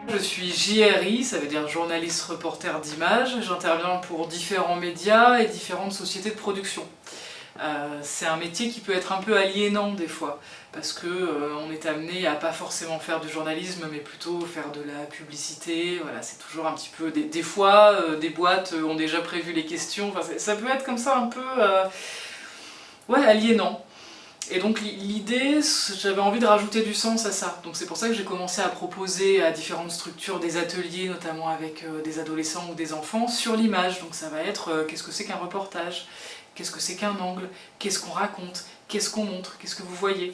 Je suis JRI, ça veut dire journaliste reporter d'image. J'interviens pour différents médias et différentes sociétés de production. C'est un métier qui peut être un peu aliénant des fois, parce que on est amené à pas forcément faire du journalisme, mais plutôt faire de la publicité. Voilà, c'est toujours un petit peu... Des fois, des boîtes ont déjà prévu les questions. Enfin, ça peut être comme ça un peu... ouais, aliénant. Et donc l'idée, j'avais envie de rajouter du sens à ça. Donc c'est pour ça que j'ai commencé à proposer à différentes structures des ateliers, notamment avec des adolescents ou des enfants, sur l'image. Donc ça va être qu'est-ce que c'est qu'un reportage, qu'est-ce que c'est qu'un angle, qu'est-ce qu'on raconte, qu'est-ce qu'on montre, qu'est-ce que vous voyez.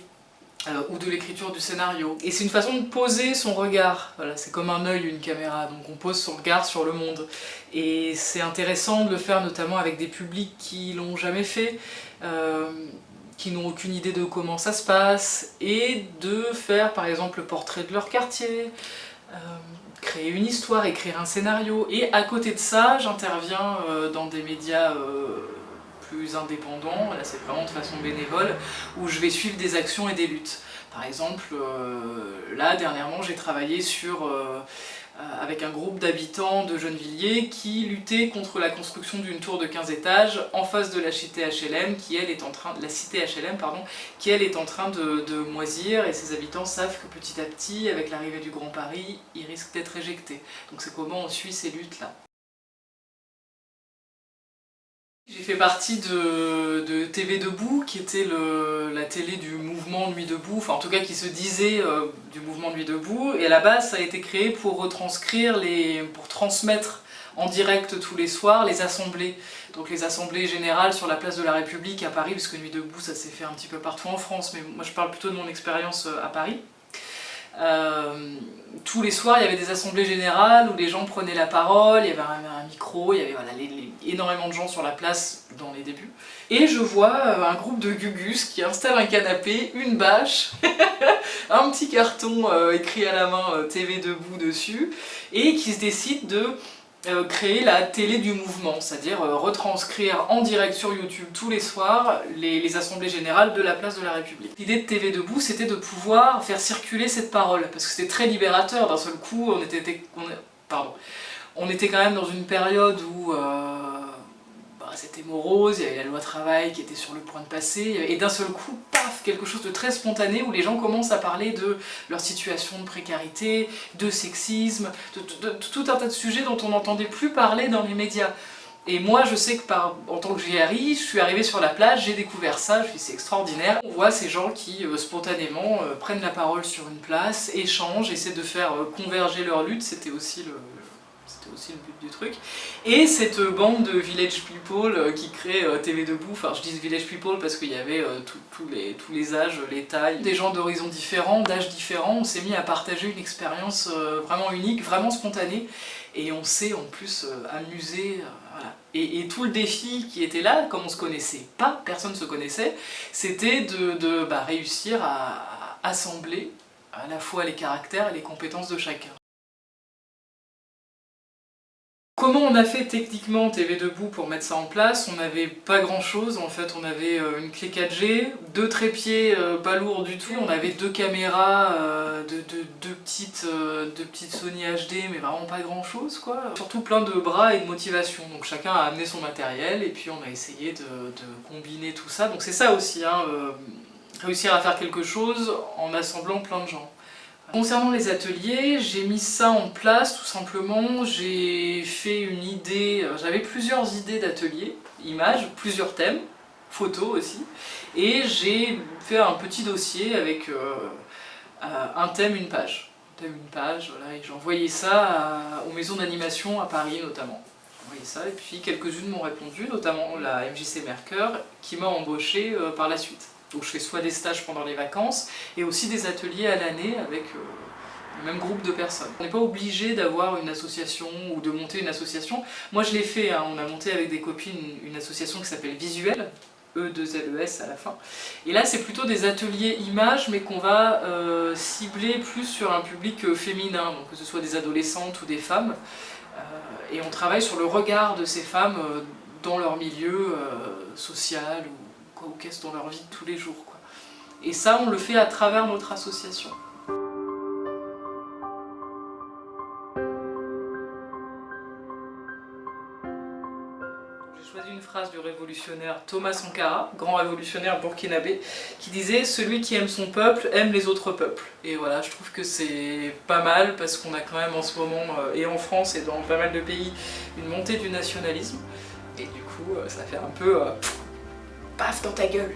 Ou de l'écriture du scénario. Et c'est une façon de poser son regard. Voilà, c'est comme un œil, une caméra, donc on pose son regard sur le monde. Et c'est intéressant de le faire notamment avec des publics qui l'ont jamais fait, qui n'ont aucune idée de comment ça se passe, et de faire par exemple le portrait de leur quartier, créer une histoire, écrire un scénario. Et à côté de ça, j'interviens dans des médias plus indépendants, là c'est vraiment de façon bénévole, où je vais suivre des actions et des luttes. Par exemple, là dernièrement j'ai travaillé avec un groupe d'habitants de Gennevilliers qui luttait contre la construction d'une tour de 15 étages en face de la cité HLM qui elle est en train de moisir, et ces habitants savent que petit à petit, avec l'arrivée du Grand Paris, ils risquent d'être éjectés. Donc c'est comment on suit ces luttes-là. J'ai fait partie de TV Debout, qui était la télé du mouvement Nuit Debout, enfin en tout cas qui se disait du mouvement Nuit Debout, et à la base ça a été créé pour retranscrire, pour transmettre en direct tous les soirs les assemblées. Donc les assemblées générales sur la place de la République à Paris, parce que Nuit Debout ça s'est fait un petit peu partout en France, mais moi je parle plutôt de mon expérience à Paris. Tous les soirs il y avait des assemblées générales où les gens prenaient la parole, il y avait un micro, il y avait voilà, énormément de gens sur la place dans les débuts. Et je vois un groupe de gugus qui installe un canapé, une bâche, un petit carton écrit à la main TV Debout dessus, et qui se décide de créer la télé du mouvement, c'est-à-dire retranscrire en direct sur YouTube tous les soirs les assemblées générales de la place de la République. L'idée de TV Debout, c'était de pouvoir faire circuler cette parole, parce que c'était très libérateur. D'un seul coup, on était quand même dans une période où c'était morose, il y avait la loi travail qui était sur le point de passer, et d'un seul coup, paf, quelque chose de très spontané où les gens commencent à parler de leur situation de précarité, de sexisme, de tout un tas de sujets dont on n'entendait plus parler dans les médias. Et moi je sais que en tant que JRI, je suis arrivée sur la plage, j'ai découvert ça, je me suis dit c'est extraordinaire. On voit ces gens qui spontanément prennent la parole sur une place, échangent, essaient de faire converger leur lutte, c'était aussi le but du truc. Et cette bande de Village People qui crée TV Debout, enfin je dis Village People parce qu'il y avait tous les âges, les tailles, des gens d'horizons différents, d'âges différents, on s'est mis à partager une expérience vraiment unique, vraiment spontanée, et on s'est en plus amusé, voilà. Et tout le défi qui était là, comme on se connaissait pas, personne ne se connaissait, c'était de réussir à assembler à la fois les caractères et les compétences de chacun. Comment on a fait techniquement TV Debout pour mettre ça en place? On n'avait pas grand chose, en fait on avait une clé 4G, deux trépieds pas lourds du tout, on avait deux caméras, deux petites Sony HD, mais vraiment pas grand chose quoi. Surtout plein de bras et de motivation, donc chacun a amené son matériel et puis on a essayé de combiner tout ça. Donc c'est ça aussi, hein, réussir à faire quelque chose en assemblant plein de gens. Concernant les ateliers, j'ai mis ça en place tout simplement, j'ai fait une idée, j'avais plusieurs idées d'ateliers, images, plusieurs thèmes, photos aussi, et j'ai fait un petit dossier avec un thème, une page. Voilà, et j'ai envoyé ça aux maisons d'animation à Paris notamment. J'ai envoyé ça, et puis quelques-unes m'ont répondu, notamment la MJC Mercure, qui m'a embauché par la suite. Donc je fais soit des stages pendant les vacances, et aussi des ateliers à l'année avec le même groupe de personnes. On n'est pas obligé d'avoir une association ou de monter une association. Moi je l'ai fait, hein, on a monté avec des copines une association qui s'appelle Visuel, E2LES à la fin. Et là c'est plutôt des ateliers images mais qu'on va cibler plus sur un public féminin, donc que ce soit des adolescentes ou des femmes. Et on travaille sur le regard de ces femmes dans leur milieu social ou qu'est-ce dans leur vie de tous les jours, quoi. Et ça on le fait à travers notre association. J'ai choisi une phrase du révolutionnaire Thomas Sankara, grand révolutionnaire burkinabé, qui disait « Celui qui aime son peuple aime les autres peuples ». Et voilà, je trouve que c'est pas mal parce qu'on a quand même en ce moment, et en France et dans pas mal de pays, une montée du nationalisme. Et du coup, ça fait un peu paf dans ta gueule.